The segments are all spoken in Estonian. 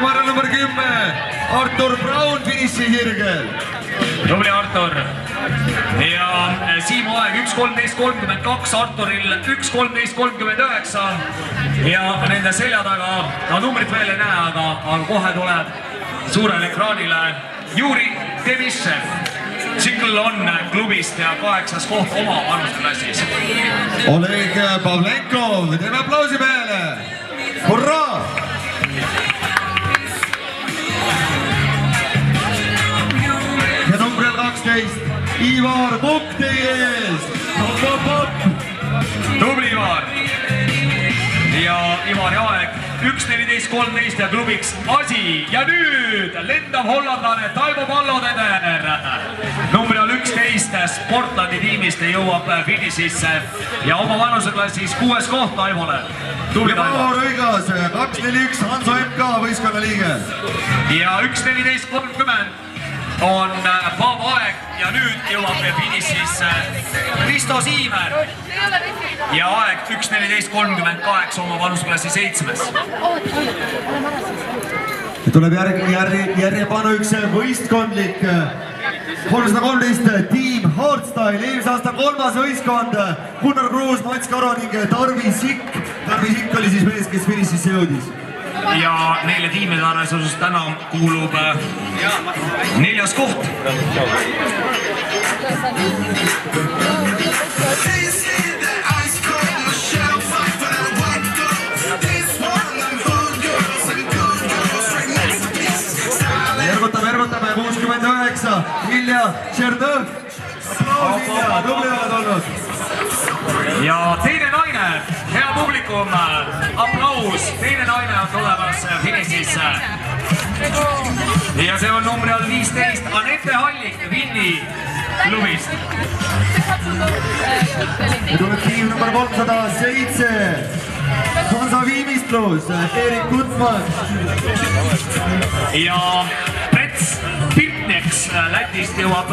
Temara number 10, Artur Braun finiši hirgel. Tubli Artur. Ja Siimu aeg 1.13.32, Arturil 1.13.39. Ja nende selja taga, ta numbrit veel ei näe, aga kohe tuleb suurele ekraanile Juri Devishev. Tsikl on klubist ja 8. koht oma vanusteklassis. Oleg Pavlenkov, teeme aplausi peale. Hurraa! Ja numbril 12, Ivar Mukk teie ees. Tubli Ivar. Ja Ivari aeg 1.14.13 ja klubiks Asi. Ja nüüd lendav hollandlane Taivo Palloteder. Numbri all 11 Sportlandi tiimist jõuab finišisse ja oma vanuseklassis 6. koht Taivole. Tubli Taivo. Maur Õigas, 241 Hanso MK võistkonna liige. Ja 1.14.30 on vaba aeg ja nüüd jõuab finišisse Risto Siimer. Ja aeg 1.14.38 oma vanuseklassi 7. Tuleb järjepanu üks võistkondlik 313 tiim Hardstyle, eelmise aasta 3. võistkond Gunnar Kruus, Mats Karo ning Tarvi Sikk. Tarvi Sikk oli siis mees, kes finišisse jõudis. Ja neile tiimide arvestuses täna kuulub 4. koht. Ergutame 69, Ilja Tšernõv. Aplaus Ilja, tubli oled olnud. Ja teine naine, hea publikum, aplaus, teine naine on tulemas finišisse. Ja see on numbri all 15, Anette Hallik Vinni klubist. Ja tuleb tiim number 307, Hansa Viimistlus, Erik Gutmann. Ja Prets Pirtneks Lätist jõuab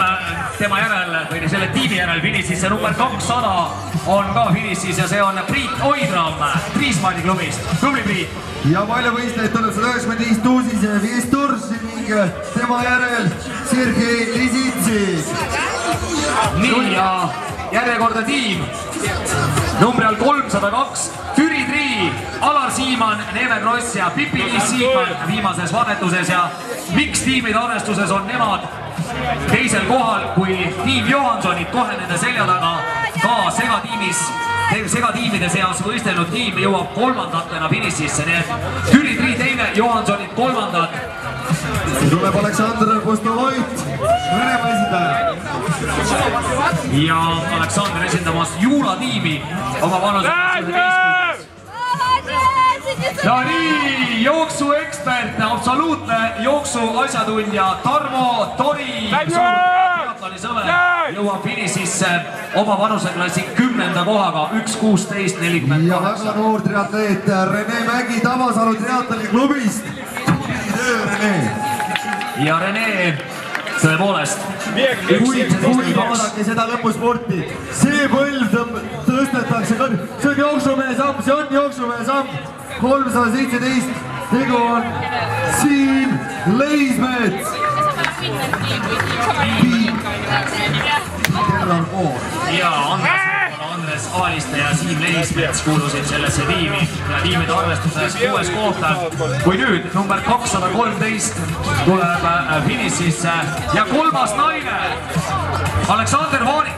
tema järel, või selle tiimi järel finišisse. Number 200 on ka finišis ja see on Priit Oidram Triismanni klubist. Tubli Priit. Ja paljuvõistlejaid tuleb 195 Tuusis ja Viestursi ning tema järel Sergei Lisitsik. Nii ja järjekordne tiim. Numbri all 302 Türi Trii, Alar Siimann, Neeme Kross ja Pipi-Liis Siigmann viimases vahetuses ja miks tiimide arvestuses on nemad teisel kohal kui tiim Johansonid kohe nende selja taga ka segatiimide seas võistelnud tiim jõuab 3. finišisse, nii et Türi Trii teine, Johansonid 3. Tuleb Aleksandr Postovoit, Venemaa esindaja. Ja Aleksandr esindamas Juula tiimi oma vanuse 11. Ja nii, jooksuekspert, absoluutne jooksu asjatundja Tarmo Tori jõuab finišisse oma vanuseklassi 10. kohaga 1.16.40. Ja väga noor triatleet Rene Mägi Tabasalu triatloni klubist. Ja Rene, tõepoolest, vaadake seda lõpusporti, see põlv tõstetakse, see on jooksumehe samm, 317, tegu on Siim Leismets. Ja Andres Aaliste ja Siim Leismets kuulusid sellesse tiimi ja tiimide arvestuses 6. kohta. Kui nüüd number 213 tuleb finišisse ja 3. naine Aleksander Vaarik